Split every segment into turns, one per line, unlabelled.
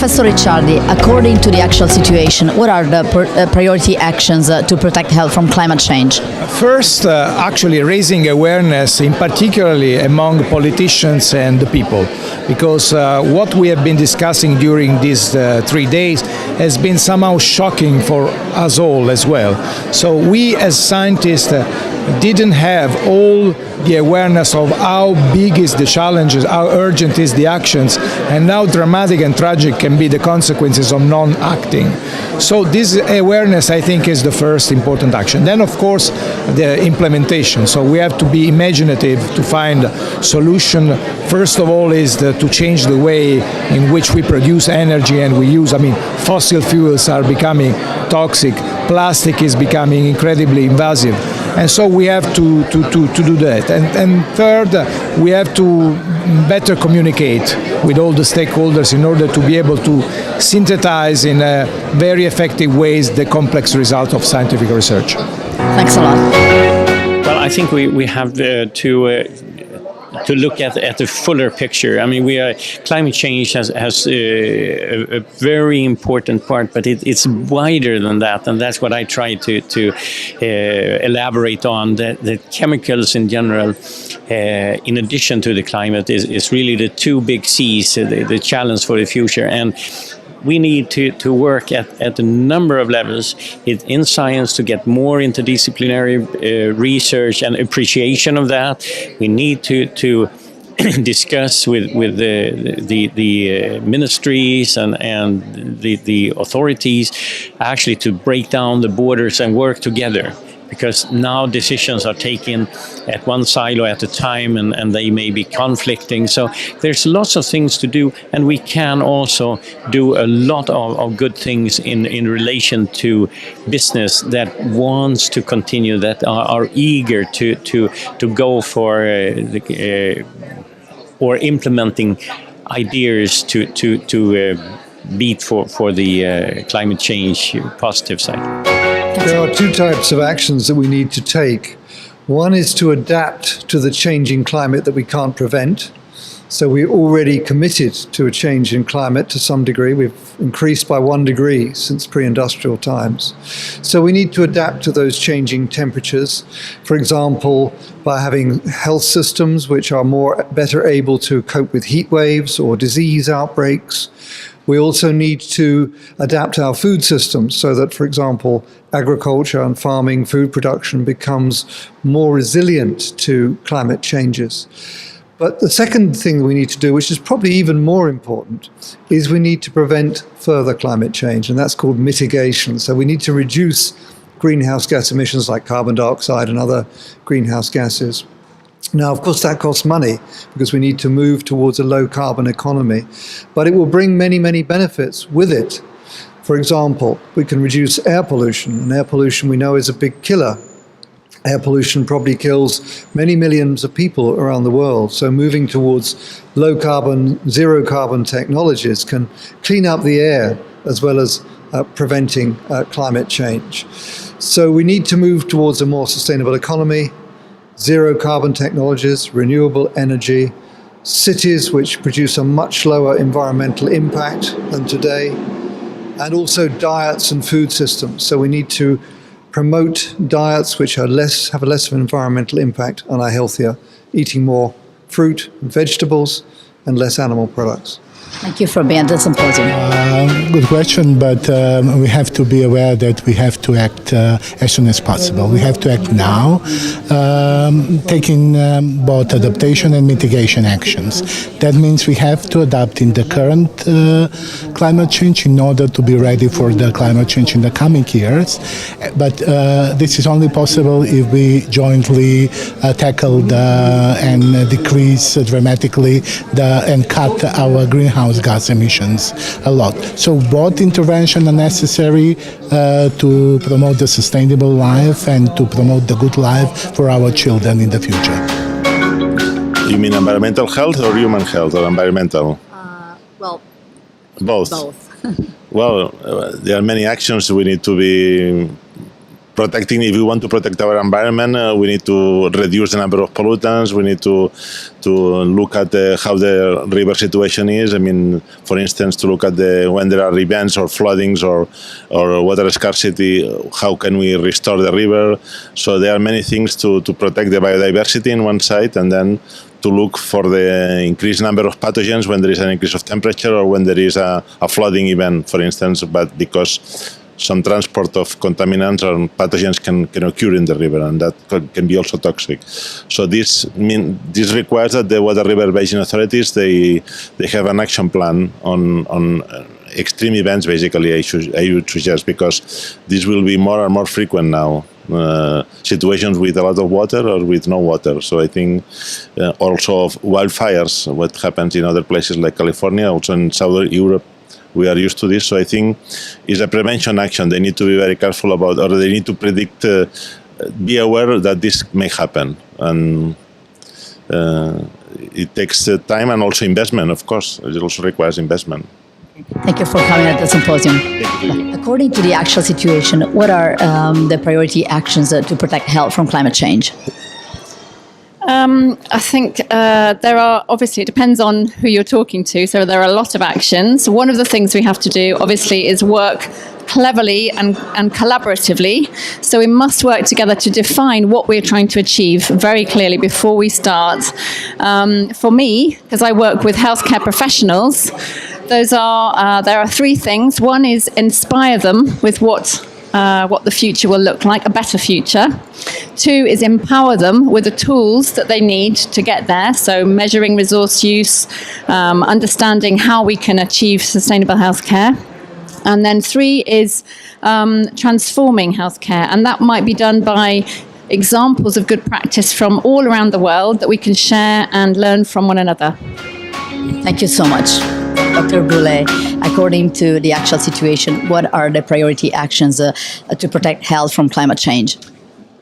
Professor Ricciardi, according to the actual situation, what are the priority actions to protect health from climate change?
First, actually raising awareness, in particularly among politicians and the people, because what we have been discussing during these 3 days has been somehow shocking for us all as well. So we as scientists didn't have all the awareness of how big is the challenges, how urgent is the actions, and how dramatic and tragic can be the consequences of non-acting. So this awareness, I think, is the first important action. Then, of course, the implementation. So we have to be imaginative to find a solution. First of all is to change the way in which we produce energy and we use, fossil fuels are becoming toxic, plastic is becoming incredibly invasive. And so we have to do that. And third, we have to better communicate with all the stakeholders in order to be able to synthesize in very effective ways the complex result of scientific research.
Thanks a lot.
Well, I think we have to look at the fuller picture. Climate change has a very important part, but it's wider than that, and that's what I try to elaborate on. The chemicals in general, in addition to the climate, is really the two big C's, the challenge for the future. And we need to work at a number of levels in science to get more interdisciplinary research and appreciation of that. We need to discuss with the ministries and the authorities actually to break down the borders and work together. Because now decisions are taken at one silo at a time and they may be conflicting. So there's lots of things to do, and we can also do a lot of good things in relation to business that wants to continue, that are eager to go for or implementing ideas to beat for the climate change positive side.
There are two types of actions that we need to take. One is to adapt to the changing climate that we can't prevent. So we're already committed to a change in climate to some degree. We've increased by 1 degree since pre-industrial times. So we need to adapt to those changing temperatures. For example, by having health systems which are better able to cope with heat waves or disease outbreaks. We also need to adapt our food systems so that, for example, agriculture and farming, food production becomes more resilient to climate changes. But the second thing we need to do, which is probably even more important, is we need to prevent further climate change, and that's called mitigation. So we need to reduce greenhouse gas emissions like carbon dioxide and other greenhouse gases. Now, of course, that costs money because we need to move towards a low-carbon economy, but it will bring many, many benefits with it. For example, we can reduce air pollution, and air pollution we know is a big killer. Air pollution probably kills many millions of people around the world, so moving towards low-carbon, zero-carbon technologies can clean up the air as well as preventing climate change. So we need to move towards a more sustainable economy, zero carbon technologies, renewable energy, cities which produce a much lower environmental impact than today, and also diets and food systems. So we need to promote diets which have a less of an environmental impact and are healthier, eating more fruit and vegetables and less animal products.
Thank you for being at the symposium.
Good question, but we have to be aware that we have to act as soon as possible. We have to act now, taking both adaptation and mitigation actions. That means we have to adapt in the current climate change in order to be ready for the climate change in the coming years. But this is only possible if we jointly tackle and decrease dramatically and cut our greenhouse gas emissions a lot. So both interventions are necessary to promote the sustainable life and to promote the good life for our children in the future.
You mean environmental health or human health or environmental?
Well,
both.
Both.
Well, there are many actions we need to be protecting. If we want to protect our environment, we need to reduce the number of pollutants. We need to look at how the river situation is. I mean, for instance, to look at when there are events or floodings or water scarcity, how can we restore the river? So there are many things to protect the biodiversity in one side, and then to look for the increased number of pathogens when there is an increase of temperature or when there is a flooding event, for instance, but because some transport of contaminants or pathogens can occur in the river, and that can be also toxic. So this requires that the water river basin authorities they have an action plan on extreme events. Basically, I would suggest, because this will be more and more frequent now. Situations with a lot of water or with no water. So I think also of wildfires, what happens in other places like California, also in Southern Europe. We are used to this, so I think it's a prevention action. They need to be very careful about, or they need to predict, be aware that this may happen. And it takes time and also investment, of course. It also requires investment.
Thank you for coming at the symposium. According to the actual situation, what are the priority actions to protect health from climate change?
I think there are, obviously, it depends on who you're talking to. So there are a lot of actions. One of the things we have to do, obviously, is work cleverly and collaboratively. So we must work together to define what we're trying to achieve very clearly before we start. For me, because I work with healthcare professionals, there are three things. One is inspire them with what the future will look like, a better future. Two is empower them with the tools that they need to get there, so measuring resource use, understanding how we can achieve sustainable healthcare. And then three is transforming healthcare, and that might be done by examples of good practice from all around the world that we can share and learn from one another.
Thank you so much. Dr. Boulay, according to the actual situation, what are the priority actions to protect health from climate change?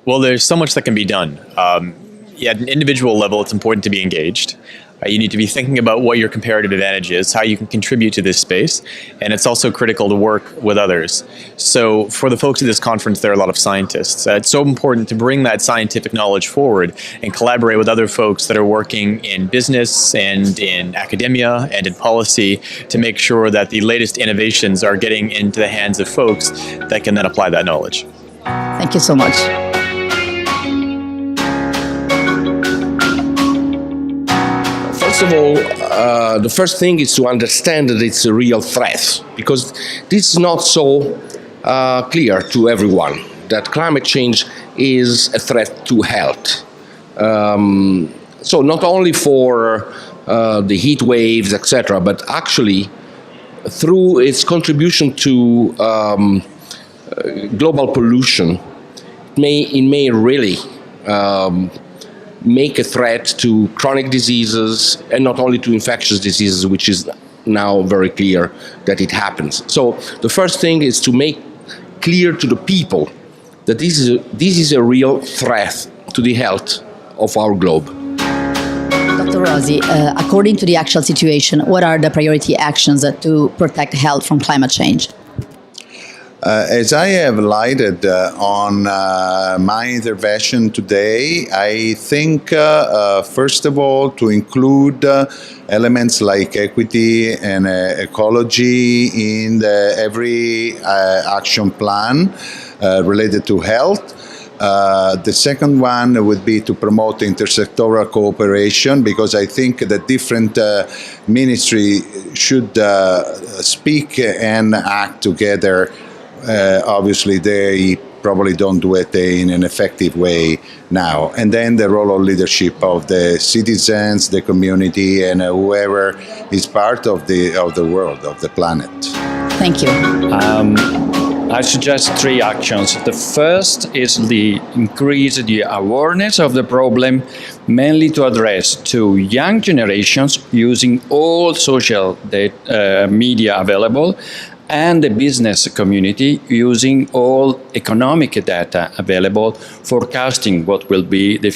Well, there's so much that can be done. At an individual level, it's important to be engaged. You need to be thinking about what your comparative advantage is, how you can contribute to this space, and it's also critical to work with others. So for the folks at this conference, there are a lot of scientists. It's so important to bring that scientific knowledge forward and collaborate with other folks that are working in business and in academia and in policy to make sure that the latest innovations are getting into the hands of folks that can then apply that knowledge.
Thank you so much.
First of all, the first thing is to understand that it's a real threat, because this is not so clear to everyone, that climate change is a threat to health. So not only for the heat waves, etc., but actually through its contribution to global pollution, it may really make a threat to chronic diseases, and not only to infectious diseases, which is now very clear that it happens. So the first thing is to make clear to the people that this is a real threat to the health of our globe.
Dr. Rossi, according to the actual situation, what are the priority actions to protect health from climate change?
As I have lighted on my intervention today, I think, first of all, to include elements like equity and ecology in every action plan related to health. The second one would be to promote intersectoral cooperation, because I think that different ministries should speak and act together. Obviously, they probably don't do it in an effective way now. And then the role of leadership of the citizens, the community, and whoever is part of the world, of the planet.
Thank you.
I suggest three actions. The first is increase the awareness of the problem, mainly to address to young generations using all social media available, and the business community using all economic data available, forecasting what will be the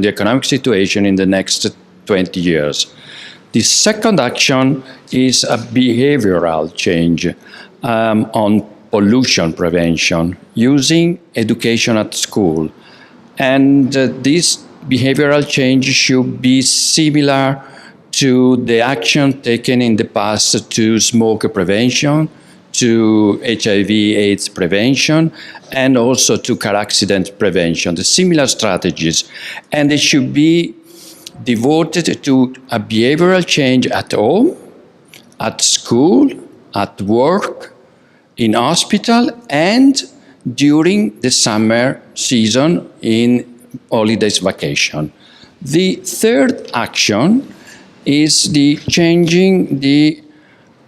economic situation in the next 20 years. The second action is a behavioral change on pollution prevention using education at school. And this behavioral change should be similar to the action taken in the past to smoke prevention, to HIV/AIDS prevention, and also to car accident prevention, the similar strategies. And they should be devoted to a behavioral change at home, at school, at work, in hospital, and during the summer season in holidays vacation. The third action is the changing the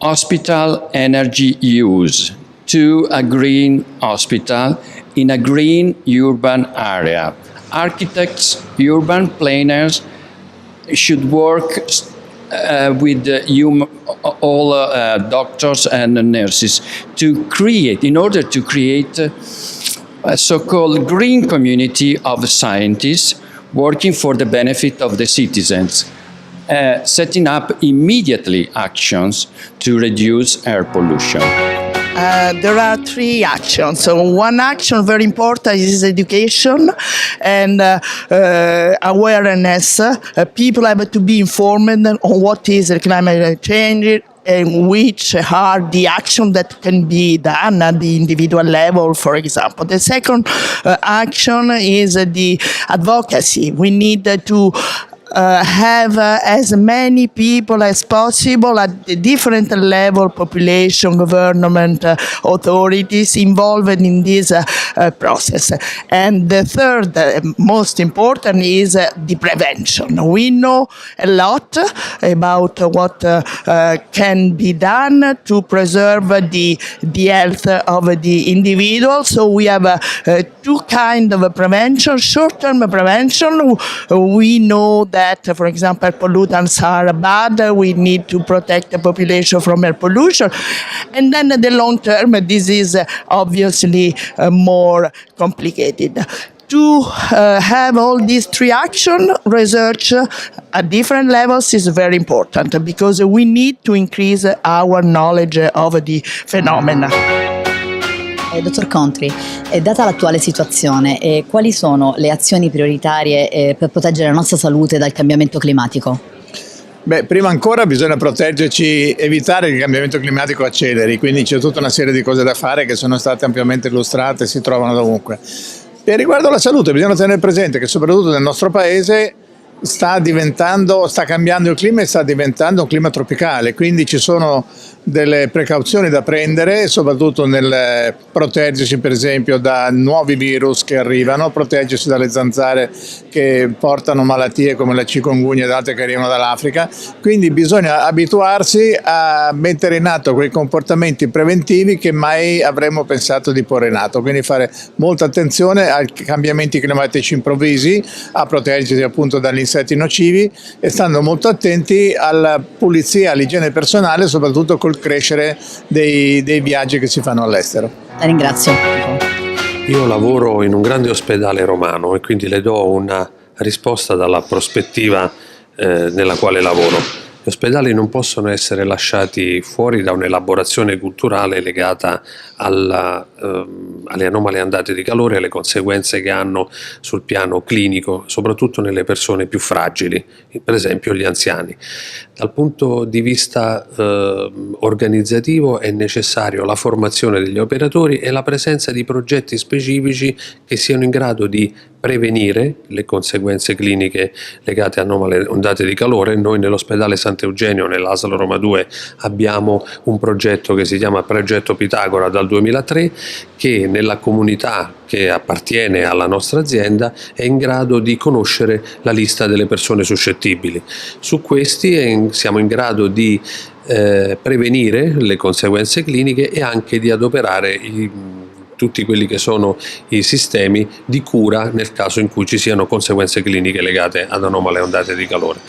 hospital energy use to a green hospital in a green urban area. Architects, urban planners should work with all doctors and nurses to create, in order to create a so-called green community of scientists working for the benefit of the citizens, setting up immediately actions to reduce air pollution.
There are three actions. So one action very important is education and awareness. People have to be informed on what is climate change and which are the actions that can be done at the individual level, for example. The second action is the advocacy. We need to have as many people as possible at the different level, population, government, authorities involved in this process. And the third, most important, is the prevention. We know a lot about what can be done to preserve the health of the individual. So we have two kinds of prevention. Short-term prevention, we know that, for example, pollutants are bad. We need to protect the population from air pollution. And then the long term, this is obviously more complicated. To have all these three actions, research at different levels is very important because we need to increase our knowledge of the phenomena.
Dottor Contri, data l'attuale situazione, quali sono le azioni prioritarie per proteggere la nostra salute dal cambiamento climatico?
Beh, prima ancora bisogna proteggerci, evitare che il cambiamento climatico acceleri, quindi c'è tutta una serie di cose da fare che sono state ampiamente illustrate e si trovano dovunque. E riguardo alla salute bisogna tenere presente che soprattutto nel nostro paese sta cambiando il clima e sta diventando un clima tropicale, quindi ci sono delle precauzioni da prendere, soprattutto nel proteggersi per esempio da nuovi virus che arrivano, proteggersi dalle zanzare che portano malattie come la chikungunya ed altre che arrivano dall'Africa, quindi bisogna abituarsi a mettere in atto quei comportamenti preventivi che mai avremmo pensato di porre in atto, quindi fare molta attenzione ai cambiamenti climatici improvvisi, a proteggersi appunto dagli insetti nocivi e stando molto attenti alla pulizia, all'igiene personale, soprattutto col crescere dei viaggi che si fanno all'estero.
La ringrazio.
Io lavoro in un grande ospedale romano e quindi le do una risposta dalla prospettiva nella quale lavoro. Gli ospedali non possono essere lasciati fuori da un'elaborazione culturale legata alle anomale ondate di calore e alle conseguenze che hanno sul piano clinico, soprattutto nelle persone più fragili, per esempio gli anziani. Dal punto di vista organizzativo è necessario la formazione degli operatori e la presenza di progetti specifici che siano in grado di prevenire le conseguenze cliniche legate a anomale ondate di calore. Noi nell'ospedale Sant'Eugenio, nell'ASL Roma 2, abbiamo un progetto che si chiama Progetto Pitagora dal 2003, che nella comunità che appartiene alla nostra azienda è in grado di conoscere la lista delle persone suscettibili. Su questi siamo in grado di prevenire le conseguenze cliniche e anche di adoperare tutti quelli che sono i sistemi di cura nel caso in cui ci siano conseguenze cliniche legate ad anomale ondate di calore.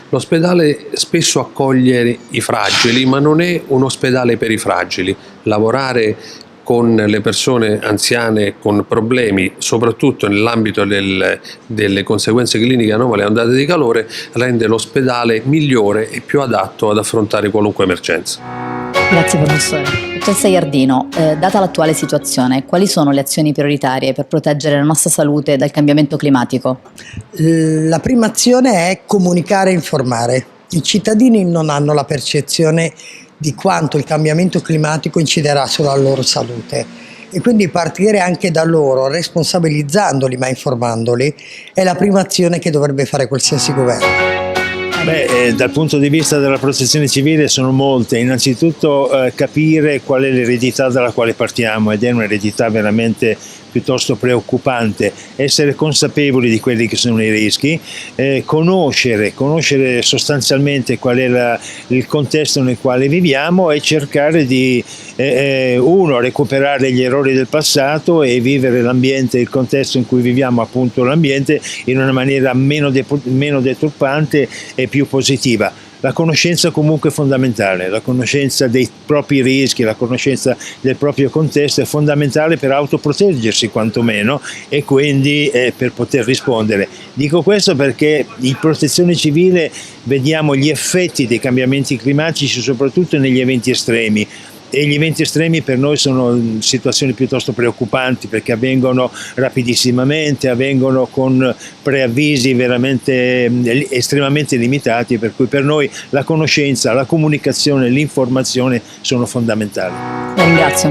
L'ospedale spesso accoglie i fragili, ma non è un ospedale per i fragili. Lavorare con le persone anziane con problemi, soprattutto nell'ambito delle conseguenze cliniche anomale ondate di calore, rende l'ospedale migliore e più adatto ad affrontare qualunque emergenza.
Grazie professore. Dottor Saiardino, data l'attuale situazione, quali sono le azioni prioritarie per proteggere la nostra salute dal cambiamento climatico?
La prima azione è comunicare e informare. I cittadini non hanno la percezione di quanto il cambiamento climatico inciderà sulla loro salute e quindi partire anche da loro, responsabilizzandoli ma informandoli, è la prima azione che dovrebbe fare qualsiasi governo.
Dal punto di vista della protezione civile sono molte. Innanzitutto capire qual è l'eredità dalla quale partiamo, ed è un'eredità veramente piuttosto preoccupante, essere consapevoli di quelli che sono i rischi, conoscere sostanzialmente qual è il contesto nel quale viviamo e cercare di recuperare gli errori del passato e vivere l'ambiente, il contesto in cui viviamo, appunto l'ambiente, in una maniera meno deturpante e più positiva. La conoscenza comunque è fondamentale, la conoscenza dei propri rischi, la conoscenza del proprio contesto è fondamentale per autoproteggersi quantomeno e quindi per poter rispondere. Dico questo perché in protezione civile vediamo gli effetti dei cambiamenti climatici soprattutto negli eventi estremi. E gli eventi estremi per noi sono situazioni piuttosto preoccupanti perché avvengono rapidissimamente, avvengono con preavvisi veramente estremamente limitati, per cui per noi la conoscenza, la comunicazione, l'informazione sono fondamentali.
La ringrazio.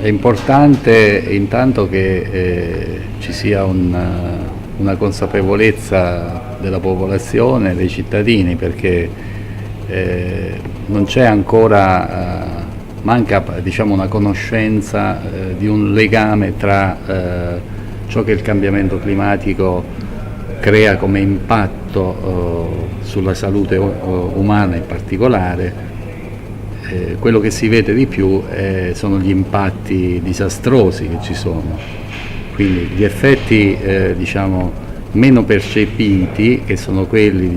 È importante intanto che ci sia una consapevolezza della popolazione, dei cittadini, perché non c'è ancora, manca una conoscenza di un legame tra ciò che il cambiamento climatico crea come impatto sulla salute umana in particolare. Quello che si vede di più sono gli impatti disastrosi che ci sono, quindi gli effetti meno percepiti, che sono quelli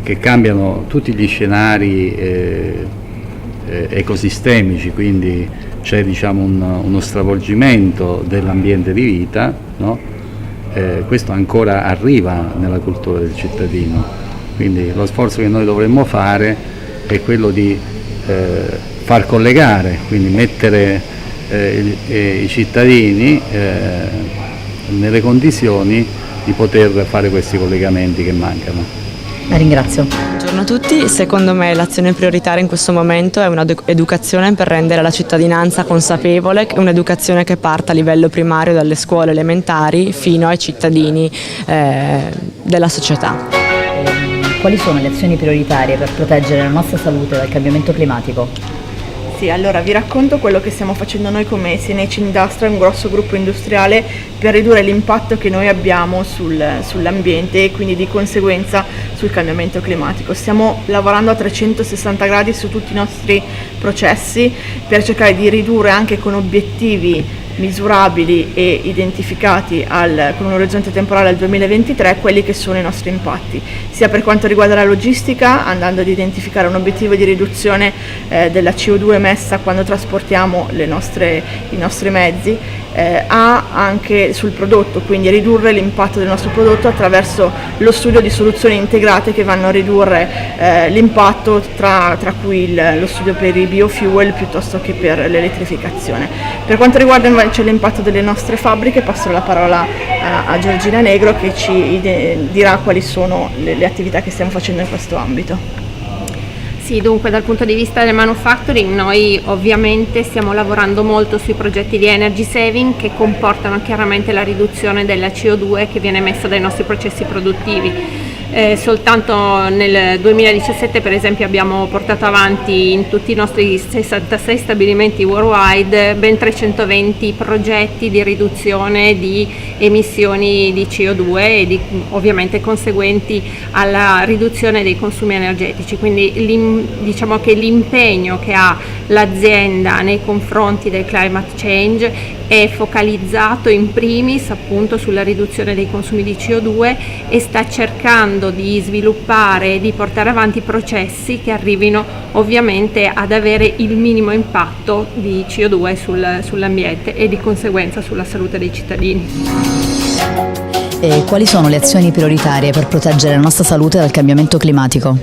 che cambiano tutti gli scenari ecosistemici, quindi c'è uno stravolgimento dell'ambiente di vita, no? Questo ancora arriva nella cultura del cittadino, quindi lo sforzo che noi dovremmo fare è quello di far collegare, quindi mettere i cittadini nelle condizioni di poter fare questi collegamenti che mancano.
La ringrazio.
Buongiorno a tutti, secondo me l'azione prioritaria in questo momento è un'educazione per rendere la cittadinanza consapevole, un'educazione che parta a livello primario dalle scuole elementari fino ai cittadini della società.
Quali sono le azioni prioritarie per proteggere la nostra salute dal cambiamento climatico?
Sì, allora vi racconto quello che stiamo facendo noi come CNH Industrial, un grosso gruppo industriale per ridurre l'impatto che noi abbiamo sull'ambiente e quindi di conseguenza sul cambiamento climatico. Stiamo lavorando a 360 gradi su tutti i nostri processi per cercare di ridurre anche con obiettivi misurabili e identificati con un orizzonte temporale al 2023 quelli che sono i nostri impatti, sia per quanto riguarda la logistica, andando ad identificare un obiettivo di riduzione della CO2 emessa quando trasportiamo i nostri mezzi, anche sul prodotto, quindi ridurre l'impatto del nostro prodotto attraverso lo studio di soluzioni integrate che vanno a ridurre l'impatto, tra cui lo studio per i biofuel piuttosto che per l'elettrificazione. Per quanto riguarda invece l'impatto delle nostre fabbriche, passo la parola a Giorgina Negro che ci dirà quali sono le attività che stiamo facendo in questo ambito.
Sì, dunque dal punto di vista del manufacturing noi ovviamente stiamo lavorando molto sui progetti di energy saving che comportano chiaramente la riduzione della CO2 che viene emessa dai nostri processi produttivi. Soltanto nel 2017 per esempio abbiamo portato avanti in tutti i nostri 66 stabilimenti worldwide ben 320 progetti di riduzione di emissioni di CO2 e ovviamente conseguenti alla riduzione dei consumi energetici, quindi diciamo che l'impegno che ha l'azienda nei confronti del climate change è focalizzato in primis appunto sulla riduzione dei consumi di CO2 e sta cercando di sviluppare e di portare avanti processi che arrivino ovviamente ad avere il minimo impatto di CO2 sull'ambiente e di conseguenza sulla salute dei cittadini.
E quali sono le azioni prioritarie per proteggere la nostra salute dal cambiamento climatico?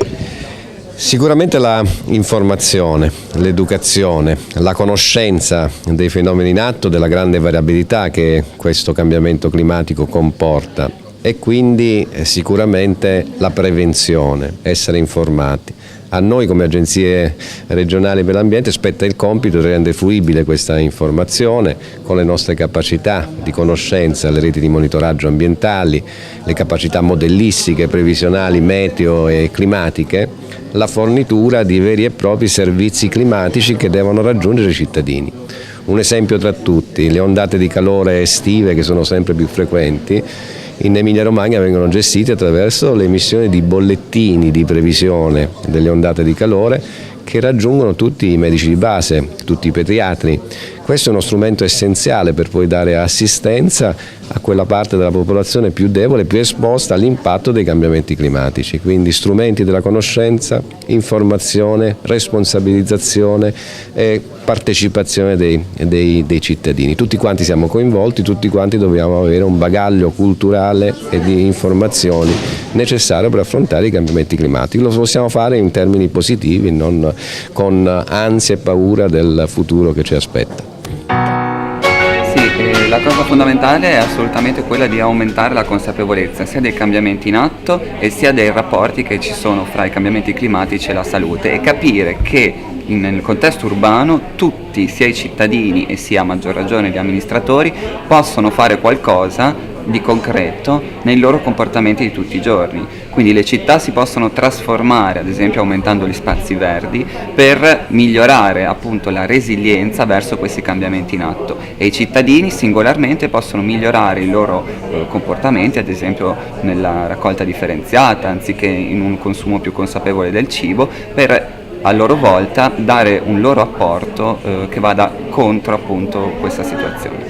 Sicuramente la informazione, l'educazione, la conoscenza dei fenomeni in atto, della grande variabilità che questo cambiamento climatico comporta e quindi sicuramente la prevenzione, essere informati. A noi come agenzie regionali per l'ambiente spetta il compito di rendere fruibile questa informazione con le nostre capacità di conoscenza, le reti di monitoraggio ambientali, le capacità modellistiche, previsionali, meteo e climatiche, la fornitura di veri e propri servizi climatici che devono raggiungere i cittadini. Un esempio tra tutti, le ondate di calore estive che sono sempre più frequenti, in Emilia-Romagna vengono gestite attraverso l'emissione di bollettini di previsione delle ondate di calore che raggiungono tutti i medici di base, tutti i pediatri. Questo è uno strumento essenziale per poi dare assistenza a quella parte della popolazione più debole, più esposta all'impatto dei cambiamenti climatici. Quindi strumenti della conoscenza, informazione, responsabilizzazione e partecipazione dei cittadini. Tutti quanti siamo coinvolti, tutti quanti dobbiamo avere un bagaglio culturale e di informazioni necessario per affrontare i cambiamenti climatici. Lo possiamo fare in termini positivi, non con ansia e paura del futuro che ci aspetta.
Sì, la cosa fondamentale è assolutamente quella di aumentare la consapevolezza sia dei cambiamenti in atto e sia dei rapporti che ci sono fra i cambiamenti climatici e la salute e capire che nel contesto urbano tutti, sia i cittadini e sia a maggior ragione gli amministratori, possono fare qualcosa di concreto nei loro comportamenti di tutti i giorni. Quindi le città si possono trasformare, ad esempio aumentando gli spazi verdi, per migliorare appunto la resilienza verso questi cambiamenti in atto e i cittadini singolarmente possono migliorare i loro comportamenti, ad esempio nella raccolta differenziata anziché in un consumo più consapevole del cibo, per a loro volta dare un loro apporto che vada contro appunto questa situazione.